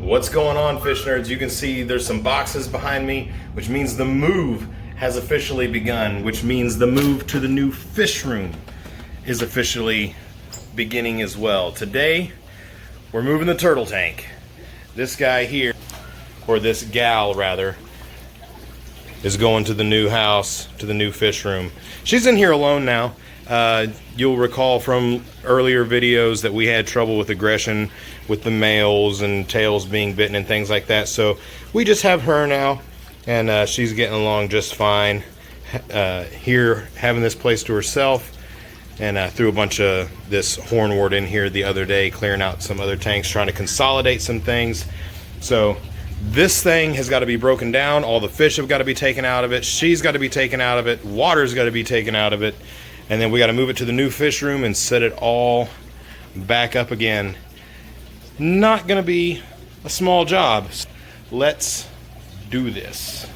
What's going on, fish nerds? You can see there's some boxes behind me, which means the move has officially begun, which means the move to the new fish room is officially beginning as well. Today, we're moving the turtle tank. This guy here, or this gal rather, is going to the new house, to the new fish room. She's in here alone now. You'll recall from earlier videos that we had trouble with aggression with the males and tails being bitten and things like that. So we just have her now, and she's getting along just fine. Here, having this place to herself, and threw a bunch of this hornwort in here the other day, clearing out some other tanks, trying to consolidate some things. So this thing has got to be broken down. All the fish have got to be taken out of it. She's got to be taken out of it. Water's got to be taken out of it. And then we got to move it to the new fish room and set it all back up again. Not going to be a small job. Let's do this.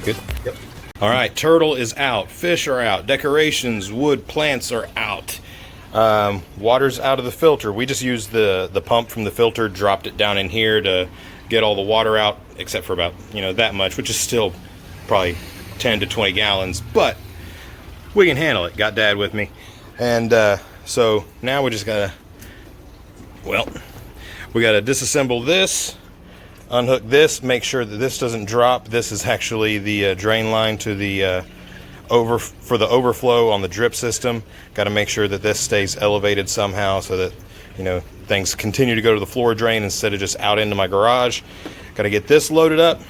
Good? Yep. All right, turtle is out, fish are out, decorations, wood, plants are out. Water's out of the filter. We just used the pump from the filter, dropped it down in here to get all the water out, except for about, that much, which is still probably 10 to 20 gallons, but we can handle it. Got Dad with me. And so now we just gotta, we gotta disassemble this, unhook this, make sure that this doesn't drop. This is actually the drain line to the for the overflow on the drip system. Got to make sure that this stays elevated somehow so that things continue to go to the floor drain instead of just out into my garage. Got to get this loaded up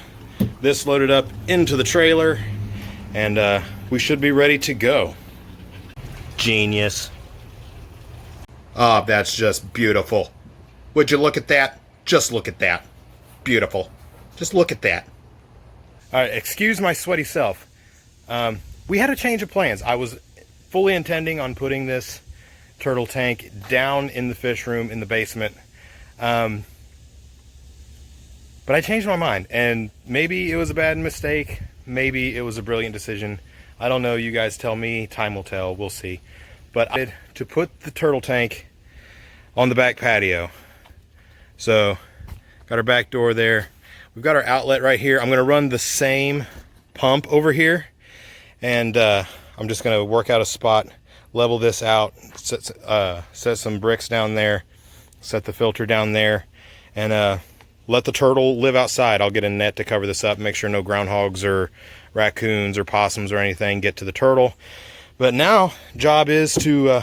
into the trailer, and we should be ready to go. Genius. Oh, that's just beautiful. Would you look at that? Just look at that. Beautiful. Just look at that. All right, excuse my sweaty self. We had a change of plans. I was fully intending on putting this turtle tank down in the fish room in the basement. But I changed my mind, and maybe it was a bad mistake. Maybe it was a brilliant decision. I don't know. You guys tell me. Time will tell. We'll see. But I did to put the turtle tank on the back patio. So got our back door there. We've got our outlet right here. I'm going to run the same pump over here, and I'm just going to work out a spot, level this out, set some bricks down there, set the filter down there, and let the turtle live outside. I'll get a net to cover this up, make sure no groundhogs or raccoons or possums or anything get to the turtle. But now, job is to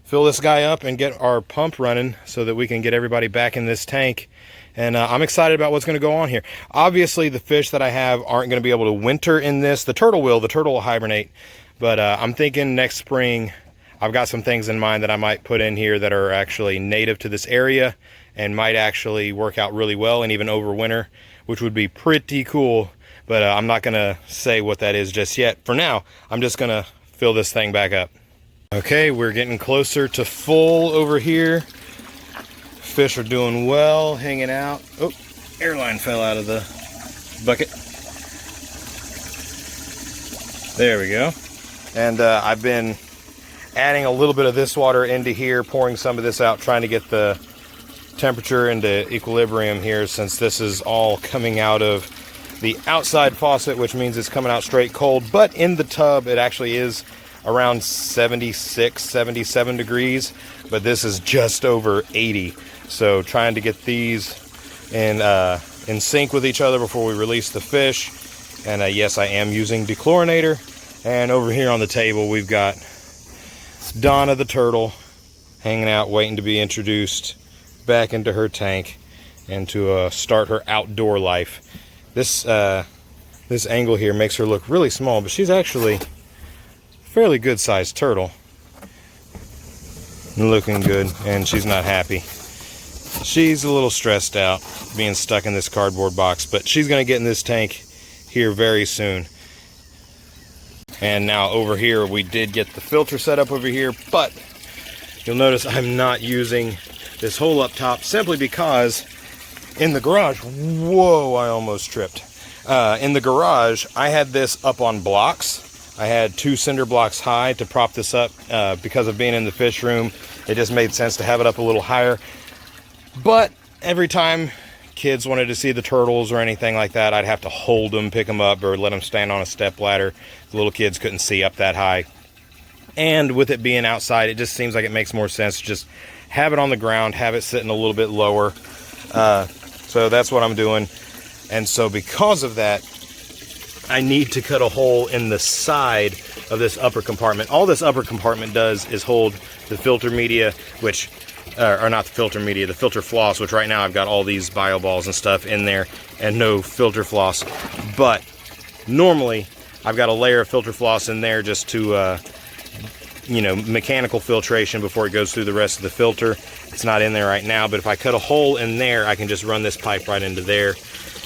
fill this guy up and get our pump running so that we can get everybody back in this tank. And I'm excited about what's going to go on here. Obviously, the fish that I have aren't going to be able to winter in this. The turtle will hibernate. But I'm thinking next spring, I've got some things in mind that I might put in here that are actually native to this area and might actually work out really well and even overwinter, which would be pretty cool. But I'm not going to say what that is just yet. For now, I'm just going to fill this thing back up. Okay, we're getting closer to full over here. Fish are doing well, hanging out. Oh, airline fell out of the bucket. There we go. And I've been adding a little bit of this water into here, pouring some of this out, trying to get the temperature into equilibrium here, since this is all coming out of the outside faucet, which means it's coming out straight cold. But in the tub, it actually is around 76, 77 degrees, but this is just over 80. So trying to get these in sync with each other before we release the fish. And yes, I am using dechlorinator. And over here on the table, we've got Donna the turtle hanging out, waiting to be introduced back into her tank and to start her outdoor life. This angle here makes her look really small, but she's actually a fairly good sized turtle. looking good, and she's not happy. She's a little stressed out being stuck in this cardboard box, but she's going to get in this tank here very soon. And now over here, we did get the filter set up over here, but you'll notice I'm not using this hole up top simply because in the garage, whoa, I almost tripped. In the garage, I had this up on blocks. I had 2 cinder blocks high to prop this up because of being in the fish room. It just made sense to have it up a little higher. But every time kids wanted to see the turtles or anything like that, I'd have to hold them, pick them up, or let them stand on a step ladder. The little kids couldn't see up that high. And with it being outside, it just seems like it makes more sense to just have it on the ground, have it sitting a little bit lower. So that's what I'm doing. And so because of that, I need to cut a hole in the side of this upper compartment. All this upper compartment does is hold the filter media, which, or not the filter media, the filter floss, which right now I've got all these bio balls and stuff in there and no filter floss. But normally I've got a layer of filter floss in there just to, you know, mechanical filtration before it goes through the rest of the filter. It's not in there right now, but if I cut a hole in there, I can just run this pipe right into there.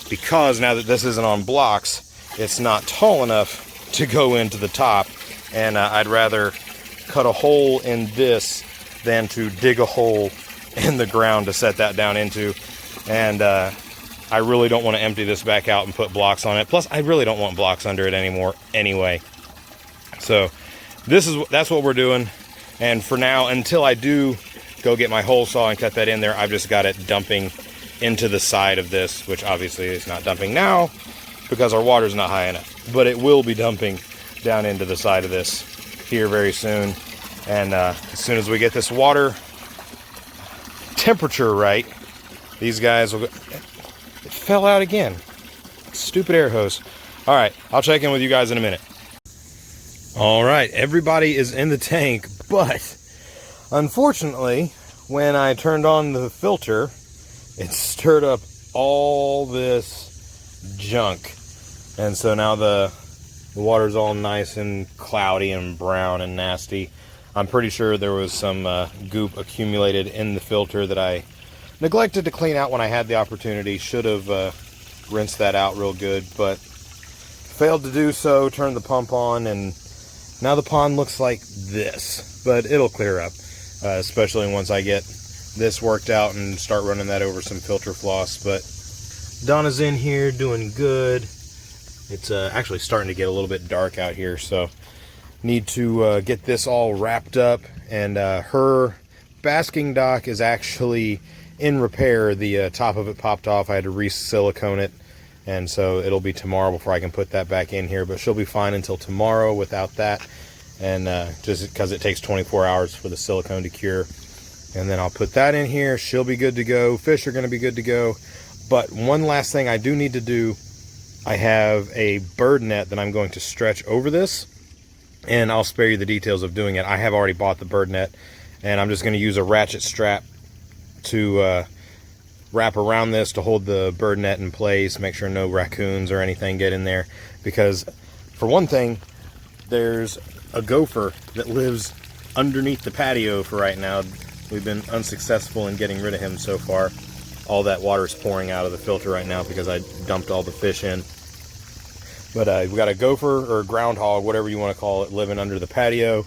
Because now that this isn't on blocks, it's not tall enough to go into the top, and I'd rather cut a hole in this than to dig a hole in the ground to set that down into. And I really don't want to empty this back out and put blocks on it. Plus, I really don't want blocks under it anymore anyway. So that's what we're doing. And for now, until I do go get my hole saw and cut that in there, I've just got it dumping into the side of this, which obviously is not dumping now because our water's not high enough, but it will be dumping down into the side of this here very soon. And as soon as we get this water temperature right, these guys will go. It fell out again. Stupid air hose. All right, I'll check in with you guys in a minute. All right, everybody is in the tank, but unfortunately, when I turned on the filter, it stirred up all this junk. And so now the water's all nice and cloudy and brown and nasty. I'm pretty sure there was some goop accumulated in the filter that I neglected to clean out when I had the opportunity. Should have rinsed that out real good, but failed to do so. Turned the pump on, and now the pond looks like this. But it'll clear up, especially once I get this worked out and start running that over some filter floss. But Donna's in here doing good. It's actually starting to get a little bit dark out here, so need to get this all wrapped up. And her basking dock is actually in repair. The top of it popped off. I had to re-silicone it, and so it'll be tomorrow before I can put that back in here, but she'll be fine until tomorrow without that. And just because it takes 24 hours for the silicone to cure. And then I'll put that in here. She'll be good to go. Fish are going to be good to go. But one last thing I do need to do, I have a bird net that I'm going to stretch over this, and I'll spare you the details of doing it. I have already bought the bird net, and I'm just going to use a ratchet strap to wrap around this to hold the bird net in place, make sure no raccoons or anything get in there. Because for one thing, there's a gopher that lives underneath the patio for right now. We've been unsuccessful in getting rid of him so far. All that water is pouring out of the filter right now because I dumped all the fish in. But we got a gopher or groundhog, whatever you want to call it, living under the patio.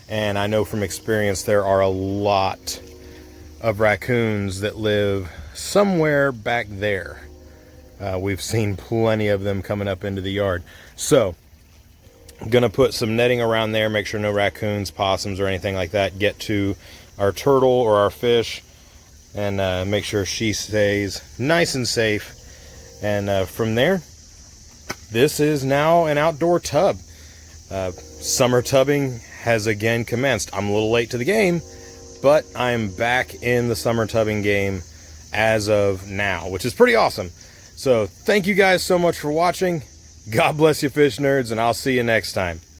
And I know from experience there are a lot of raccoons that live somewhere back there. We've seen plenty of them coming up into the yard. So I'm going to put some netting around there, make sure no raccoons, possums, or anything like that get to our turtle or our fish, and make sure she stays nice and safe. And from there, this is now an outdoor tub. Summer tubbing has again commenced. I'm a little late to the game, but I'm back in the summer tubbing game as of now, which is pretty awesome. So thank you guys so much for watching. God bless you, fish nerds, and I'll see you next time.